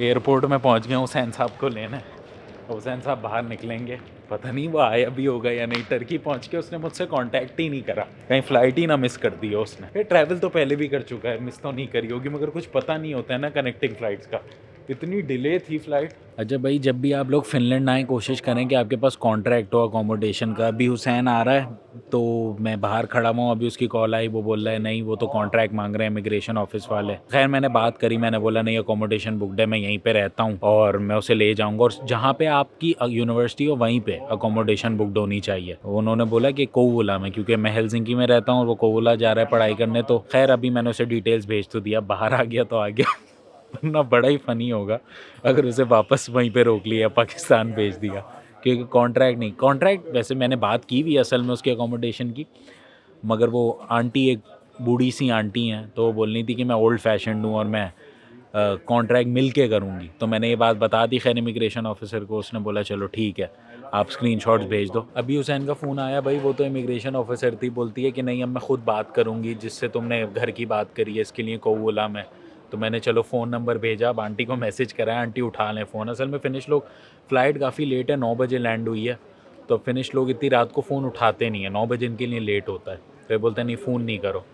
Airport में पहुंच गया हुसैन साहब को लेने। हुसैन साहब बाहर निकलेंगे, पता नहीं वो आया भी होगा या नहीं। टर्की पहुंच के उसने मुझसे कांटेक्ट ही नहीं करा, कहीं फ़्लाइट ही ना मिस कर दी हो उसने। ये ट्रैवल तो पहले भी कर चुका है, मिस तो नहीं करी होगी, मगर कुछ पता नहीं होता है ना कनेक्टिंग फ़्लाइट्स का। इतनी डिले थी फ़्लाइट। अच्छा भाई, जब भी आप लोग फ़िनलैंड आए कोशिश करें कि आपके पास कॉन्ट्रैक्ट हो अकोमोडेशन का। अभी हुसैन आ रहा है तो मैं बाहर खड़ा हुआ हूँ, अभी उसकी कॉल आई, वो बोल रहा है नहीं वो तो कॉन्ट्रैक्ट मांग रहे हैं इमिग्रेशन ऑफिस वाले। खैर मैंने बात करी, मैंने बोला नहीं अकोमोडेशन बुकड है, मैं यहीं पे रहता हूँ और मैं उसे ले जाऊँगा, और जहाँ पे आपकी यूनिवर्सिटी हो वहीं पे अकोमोडेशन बुकड होनी चाहिए। उन्होंने बोला कि कोवुला में, क्योंकि मैं हेलसिंकी में रहता हूँ, वो कोवुला जा रहा है पढ़ाई करने। तो खैर अभी मैंने उसे डिटेल्स भेज तो दिया, बाहर आ गया तो आ गया वरना बड़ा ही फ़नी होगा अगर उसे वापस वहीं पे रोक लिया, पाकिस्तान भेज दिया। क्योंकि कॉन्ट्रैक्ट नहीं, कॉन्ट्रैक्ट वैसे मैंने बात की भी असल में उसके अकोमोडेशन की, मगर वो आंटी एक बूढ़ी सी आंटी हैं, तो वो बोल रही थी कि मैं ओल्ड फैशन हूँ और मैं कॉन्ट्रैक्ट मिल के करूँगी। तो मैंने ये बात बता दी खैर इमिग्रेशन ऑफिसर को, उसने बोला चलो ठीक है आप स्क्रीनशॉट्स भेज दो। अभी हुसैन का फ़ोन आया भाई, वो तो इमिग्रेशन ऑफिसर थी, बोलती है कि नहीं अब मैं ख़ुद बात करूँगी जिससे तुमने घर की बात करी है इसके लिए कोवुला में। तो मैंने चलो फ़ोन नंबर भेजा, अब आंटी को मैसेज कराया, आंटी उठा लें फ़ोन। असल में फ़िनिश लोग, फ़्लाइट काफ़ी लेट है, 9 बजे लैंड हुई है, तो फ़िनिश लोग इतनी रात को फ़ोन उठाते नहीं है, 9 बजे इनके लिए लेट होता है, तो ये बोलते हैं नहीं फ़ोन नहीं करो।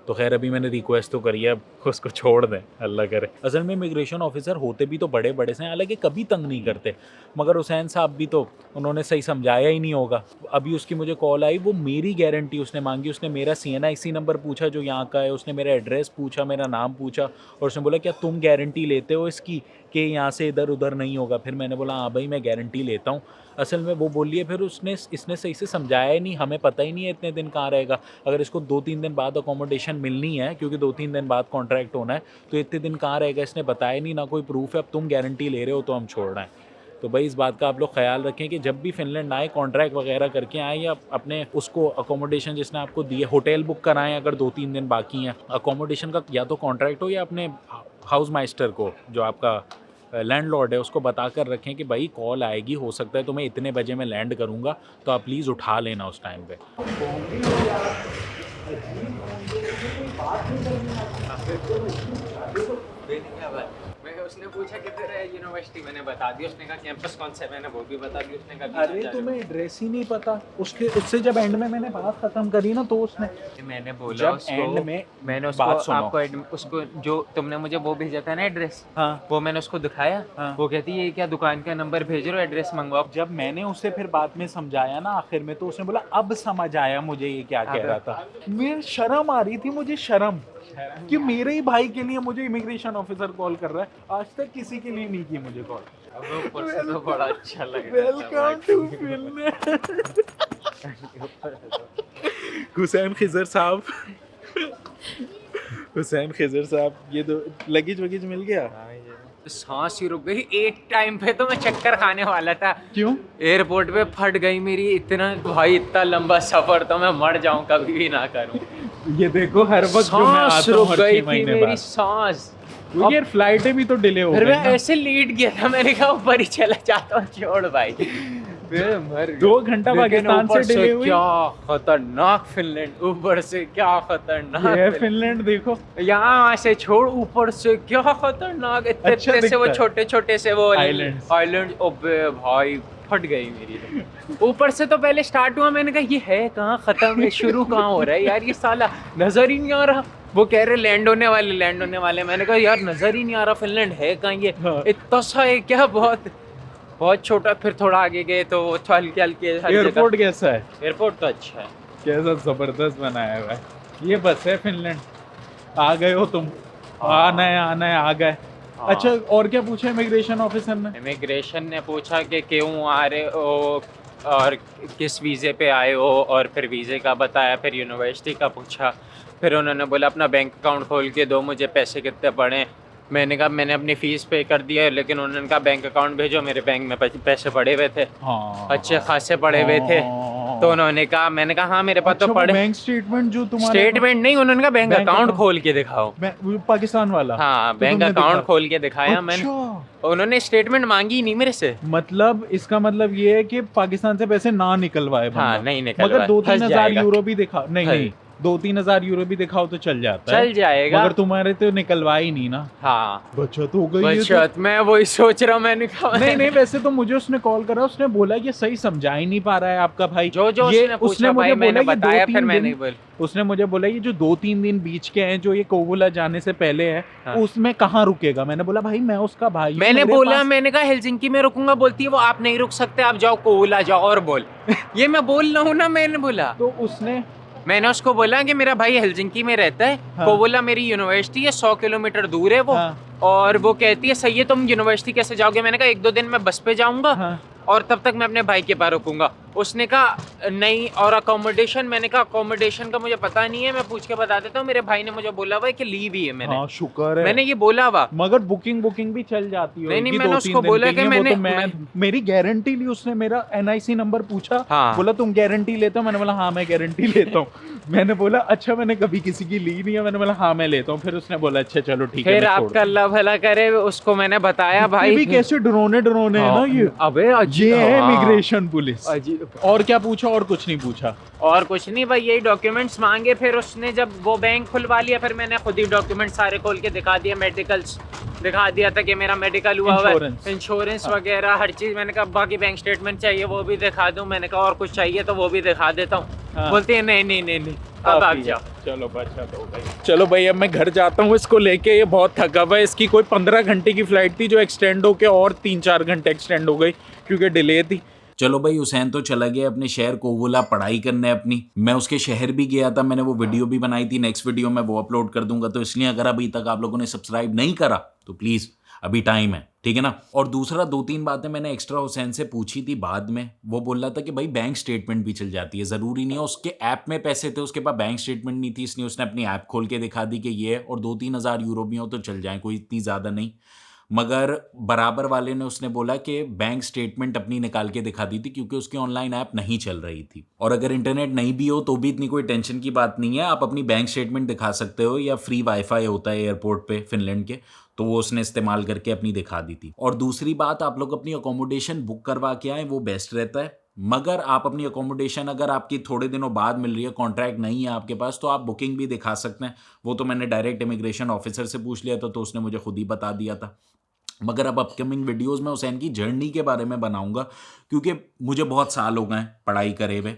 तो खैर अभी मैंने रिक्वेस्ट तो करी है, अब उसको छोड़ दें, अल्लाह करे। असल में इमिग्रेशन ऑफिसर होते भी तो बड़े बड़े से हैं, हालांकि कभी तंग नहीं करते, मगर हुसैन साहब भी तो उन्होंने सही समझाया ही नहीं होगा। अभी उसकी मुझे कॉल आई, वो मेरी गारंटी उसने मांगी, उसने मेरा CNIC नंबर पूछा जो यहाँ का है, उसने मेरा एड्रेस पूछा, मेरा नाम पूछा, और उसने बोला क्या तुम गारंटी लेते हो इसकी कि यहाँ से इधर उधर नहीं होगा। फिर मैंने बोला हाँ भाई मैं गारंटी लेता हूँ। असल में वो बोलिए फिर इसने सही से समझाया ही नहीं, हमें पता ही नहीं है इतने दिन कहाँ रहेगा। अगर इसको 2-3 दिन बाद अकोमोडेशन मिलनी है, क्योंकि 2-3 दिन बाद कॉन्ट्रैक्ट होना है, तो इतने दिन कहाँ रहेगा इसने बताया नहीं, ना कोई प्रूफ है। अब तुम गारंटी ले रहे हो तो हम छोड़ रहे हैं। तो भाई इस बात का आप लोग ख्याल रखें कि जब भी फ़िनलैंड आए कॉन्ट्रैक्ट वगैरह करके आए, या अपने उसको अकोमोडेशन जिसने आपको दिए होटल बुक कराएं अगर 2-3 दिन बाकी हैं अकोमोडेशन का, या तो कॉन्ट्रैक्ट हो या अपने हाउस मास्टर को जो आपका लैंडलॉर्ड है उसको बता कर रखें कि भाई कॉल आएगी, हो सकता है तो मैं इतने बजे मैं लैंड करूँगा, तो आप प्लीज़ उठा लेना उस टाइम पे। उसने पूछा किधर है यूनिवर्सिटी, मैंने बता दिया, उसने कहा कैंपस कौन सा है, मैंने वो भी बता दिया, उसने कहा अरे तुम्हें एड्रेस ही नहीं पता उससे जब एंड में मैंने बात खत्म करी ना, तो उसने मैंने बोला जब उसको, एंड में मैंने उसको बात सुनो। उसको जो तुमने मुझे वो भेजा था ना एड्रेस, हाँ वो मैंने उसको दिखाया। हाँ। वो कहती है ये क्या दुकान का नंबर भेज रहे हो, एड्रेस मंगवाओ। जब मैंने उसे फिर बाद में समझाया ना आखिर में, तो उसने बोला अब समझ आया मुझे ये क्या कह रहा था। मेरे शर्म आ रही थी, मुझे शर्म कि मेरे ही भाई के लिए मुझे इमिग्रेशन ऑफिसर कॉल कर रहा है। आज तक किसी के लिए नहीं की मुझे कॉल। ऊपर से तो बड़ा अच्छा लग welcome to Finland. Hussain Khizar साहब, हुसैन खिजर साहब, ये तो लगेज वगेज मिल गया। सांस ही रुक गई एक टाइम पे, तो मैं चक्कर खाने वाला था। क्यों? एयरपोर्ट पे फट गई मेरी, इतना भाई इतना लंबा सफर तो मैं मर जाऊं कभी भी ना करूं। ये देखो हर वक्त जो मैं आता हूं हर 6 महीने बाद मेरी सांस। वो यार फ्लाइटें भी तो डिले हो गई फिर मैं ना। ऐसे लेट गया था, मैंने कहा ऊपर ही चला जाता हूँ, छोड़ भाई। फिर मर 2 घंटा पाकिस्तान से डिले हुई। क्या खतरनाक फिनलैंड, ऊपर से क्या खतरनाक। ये फिनलैंड देखो, यहाँ से छोड़, ऊपर से क्या खतरनाक, इतने अच्छा इतने से वो दिखता है। छोटे छोटे से वो Islands। आइलैंड। ओबे भाई फट गई मेरी तो। ऊपर से तो पहले स्टार्ट हुआ, मैंने कहा ये है कहाँ, खत्म है, शुरू कहाँ हो रहा है यार, ये साला नजर ही नहीं आ रहा। वो कह रहे लैंड होने वाले, मैंने कहा यार नजर ही नहीं आ रहा फिनलैंड है कहाँ ये। हाँ। इतना सा है क्या, बहुत छोटा। फिर थोड़ा आगे गए तो हल्के हल्के एयरपोर्ट कैसा है? एयरपोर्ट तो अच्छा है, कैसा जबरदस्त बनाया हुआ है। ये बस है फिनलैंड, आ गए हो तुम। आना है आ गए। अच्छा और क्या पूछा इमिग्रेशन ऑफिसर ने? इमिग्रेशन ने पूछा कि क्यों आ रहे हो और किस वीज़े पे आए हो, और फिर वीज़े का बताया, फिर यूनिवर्सिटी का पूछा, फिर उन्होंने बोला अपना बैंक अकाउंट खोल के दो मुझे, पैसे कितने पड़े। मैंने कहा मैंने अपनी फ़ीस पे कर दी है, लेकिन उन्होंने कहा बैंक अकाउंट भेजो, मेरे बैंक में पैसे पड़े हुए थे। हाँ, अच्छे खासे पड़े हुए थे। तो उन्होंने कहा, मैंने कहा हाँ मेरे पास तो पड़े। बैंक स्टेटमेंट जो तुम्हारे स्टेटमेंट नहीं, उन्होंने कहा बैंक अकाउंट खोल के दिखाओ। पाकिस्तान वाला? हाँ तो बैंक तुमने अकाउंट खोल के दिखाया मैंने। अच्छा। उन्होंने स्टेटमेंट मांगी नहीं मेरे से। मतलब इसका मतलब ये है कि पाकिस्तान से पैसे ना निकलवाए बंदा। हाँ नहीं निकलवाए, मगर 2-3 हज़ार यूरो भी दिखा नहीं 2-3 हज़ार यूरो भी दिखाओ तो चल जाता है, चल जाएगा। मगर तुम्हारे तो निकलवा ही नहीं ना। हाँ बचत हो गई ये तो। बचत, मैं वही सोच रहा हूँ, मैंने कहा नहीं नहीं, वैसे तो मुझे उसने कॉल करा, उसने बोला ये सही समझा ही नहीं पा रहा है आपका भाई। जो जो ये उसने पूछा भाई मुझे मैंने बोला ये बताया, 2-3 फिर मैंने दिन, बोल उसने मुझे बोला ये जो 2-3 दिन बीच के हैं जो ये कोवुला जाने से पहले है, हाँ। उसमें कहाँ रुकेगा। मैंने बोला भाई मैं उसका भाई हूँ, मैंने मेरे बोला, पास- मैंने कहा हेलसिंकी में रुकूंगा, बोलती है वो आप नहीं रुक सकते, आप जाओ कोवुला जाओ और बोल। ये मैं बोल रहा हूँ ना, मैंने बोला, तो उसने मैंने उसको बोला कि मेरा भाई हेलसिंकी में रहता है, हाँ। कोवुला मेरी यूनिवर्सिटी है, 100 किलोमीटर दूर है वो। हाँ। और वो कहती है सही है, तुम यूनिवर्सिटी कैसे जाओगे। मैंने कहा 1-2 दिन मैं बस पे जाऊंगा हाँ। और तब तक मैं अपने भाई के पास रुकूंगा। उसने कहा नहीं, और अकोमोडेशन, मैंने कहा अकोमोडेशन का मुझे पता नहीं है, मैं पूछ के बता देता हूँ। मेरे भाई ने मुझे बोला हुआ है कि लीव ही है। हाँ, शुक्र है। मैंने ये बोला हुआ, मगर बुकिंग भी चल जाती है। नहीं, मैंने उसको बोला कि मेरी गारंटी ली उसने, मेरा NIC नंबर पूछा, हाँ। बोला तुम गारंटी लेते हो। मैंने बोला हाँ मैं गारंटी लेता हूँ। मैंने बोला अच्छा, मैंने कभी किसी की ली नहीं है। मैंने बोला हाँ मैं लेता हूँ। फिर उसने बोला अच्छा चलो ठीक है। फिर आपका अल्लाह भला करे, उसको मैंने बताया भाई भी कैसे डरोने है ना ये। अबे ये है हाँ। Immigration police. अजीब। और क्या पूछा? और कुछ नहीं पूछा। और कुछ नहीं भाई, यही डॉक्यूमेंट्स मांगे। फिर उसने जब वो बैंक खुलवा लिया, फिर मैंने खुद ही डॉक्यूमेंट सारे खोल के दिखा दिया, मेडिकल्स दिखा दिया था कि मेरा मेडिकल हुआ हुआ है, इंश्योरेंस वगैरह हर चीज। मैंने कहा बाकी बैंक स्टेटमेंट चाहिए वो भी दिखा दूं। मैंने कहा और कुछ चाहिए तो वो भी दिखा देता हूँ। हाँ। बोलते हैं नहीं अब आप जाओ। चलो बचत हो गई। चलो भाई अब मैं घर जाता हूँ इसको लेके। ये बहुत थका हुआ है। इसकी कोई 15 घंटे की फ्लाइट थी जो एक्सटेंड होके और 3-4 घंटे एक्सटेंड हो गई क्योंकि डिले थी। चलो भाई, हुसैन तो चला गया अपने शहर कोवुला पढ़ाई करने अपनी। मैं उसके शहर भी गया था, मैंने वो वीडियो भी बनाई थी। नेक्स्ट वीडियो में वो अपलोड कर दूंगा। तो इसलिए अगर अभी तक आप लोगों ने सब्सक्राइब नहीं करा तो प्लीज़ अभी टाइम है, ठीक है ना। और दूसरा 2-3 बातें मैंने एक्स्ट्रा हुसैन से पूछी थी बाद में। वो बोल रहा था कि भाई बैंक स्टेटमेंट भी चल जाती है, ज़रूरी नहीं है। उसके ऐप में पैसे थे, उसके पास बैंक स्टेटमेंट नहीं थी, इसलिए उसने अपनी ऐप खोल के दिखा दी कि ये है। और 2-3 हज़ार यूरो भी हो तो चल जाए, कोई इतनी ज़्यादा नहीं। मगर बराबर वाले ने उसने बोला कि बैंक स्टेटमेंट अपनी निकाल के दिखा दी थी क्योंकि उसकी ऑनलाइन ऐप नहीं चल रही थी। और अगर इंटरनेट नहीं भी हो तो भी इतनी कोई टेंशन की बात नहीं है, आप अपनी बैंक स्टेटमेंट दिखा सकते हो, या फ्री वाईफाई होता है एयरपोर्ट पे फिनलैंड के, तो वो उसने इस्तेमाल करके अपनी दिखा दी थी। और दूसरी बात, आप लोग अपनी अकोमोडेशन बुक करवा के आए, वो बेस्ट रहता है। मगर आप अपनी अकोमोडेशन अगर आपकी थोड़े दिनों बाद मिल रही है, कॉन्ट्रैक्ट नहीं है आपके पास, तो आप बुकिंग भी दिखा सकते हैं। वो तो मैंने डायरेक्ट इमिग्रेशन ऑफिसर से पूछ लिया था, तो उसने मुझे खुद ही बता दिया था। मगर अब अपकमिंग वीडियोस में हुसैन की जर्नी के बारे में बनाऊंगा क्योंकि मुझे बहुत साल हो गए पढ़ाई करे हुए।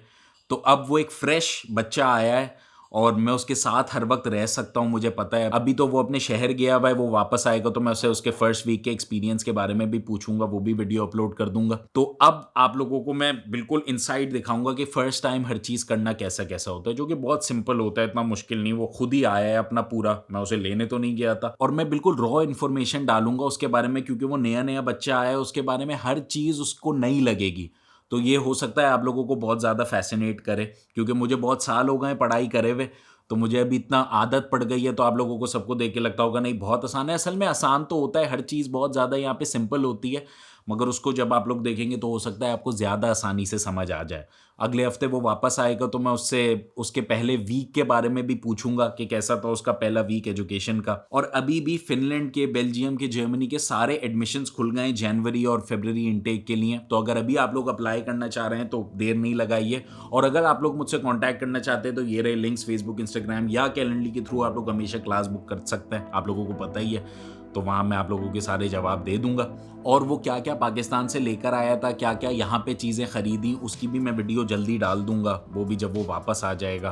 तो अब वो एक फ्रेश बच्चा आया है और मैं उसके साथ हर वक्त रह सकता हूँ, मुझे पता है। अभी तो वो अपने शहर गया हुआ है, वो वापस आएगा तो मैं उससे उसके फर्स्ट वीक के एक्सपीरियंस के बारे में भी पूछूंगा, वो भी वीडियो अपलोड कर दूंगा। तो अब आप लोगों को मैं बिल्कुल इनसाइट दिखाऊंगा कि फर्स्ट टाइम हर चीज़ करना कैसा कैसा होता है, जो कि बहुत सिंपल होता है, इतना मुश्किल नहीं। वो खुद ही आया है अपना पूरा, मैं उसे लेने तो नहीं गया था। और मैं बिल्कुल रॉ इन्फॉर्मेशन डालूंगा उसके बारे में क्योंकि वो नया नया बच्चा आया है, उसके बारे में हर चीज़ उसको नई लगेगी। तो ये हो सकता है आप लोगों को बहुत ज़्यादा फैसिनेट करे क्योंकि मुझे बहुत साल हो गए पढ़ाई करे हुए, तो मुझे अभी इतना आदत पड़ गई है। तो आप लोगों को सबको देख के लगता होगा नहीं बहुत आसान है। असल में आसान तो होता है, हर चीज़ बहुत ज़्यादा यहाँ पे सिंपल होती है, मगर उसको जब आप लोग देखेंगे तो हो सकता है आपको ज़्यादा आसानी से समझ आ जाए। अगले हफ्ते वो वापस आएगा तो मैं उससे उसके पहले वीक के बारे में भी पूछूंगा कि कैसा था उसका पहला वीक एजुकेशन का। और अभी भी फिनलैंड के, बेल्जियम के, जर्मनी के सारे एडमिशन्स खुल गए जनवरी और फरवरी इनटेक के लिए। तो अगर अभी आप लोग अप्लाई करना चाह रहे हैं तो देर नहीं लगाइए। और अगर आप लोग मुझसे कॉन्टैक्ट करना चाहते हैं तो ये रहे लिंक्स, फेसबुक, इंस्टाग्राम या कैलेंडली के थ्रू आप लोग हमेशा क्लास बुक कर सकते हैं, आप लोगों को पता ही है। तो वहाँ मैं आप लोगों के सारे जवाब दे दूंगा। और वो क्या क्या पाकिस्तान से लेकर आया था, क्या क्या यहाँ पे चीज़ें ख़रीदी, उसकी भी मैं वीडियो जल्दी डाल दूंगा, वो भी जब वो वापस आ जाएगा।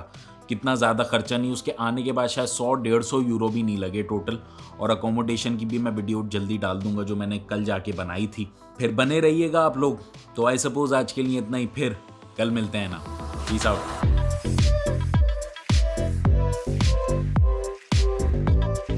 कितना ज़्यादा खर्चा नहीं, उसके आने के बाद शायद 100-150 यूरो भी नहीं लगे टोटल। और अकोमोडेशन की भी मैं वीडियो जल्दी डाल दूंगा जो मैंने कल जाके बनाई थी। फिर बने रहिएगा आप लोग। तो आई सपोज आज के लिए इतना ही, फिर कल मिलते हैं ना। Peace out.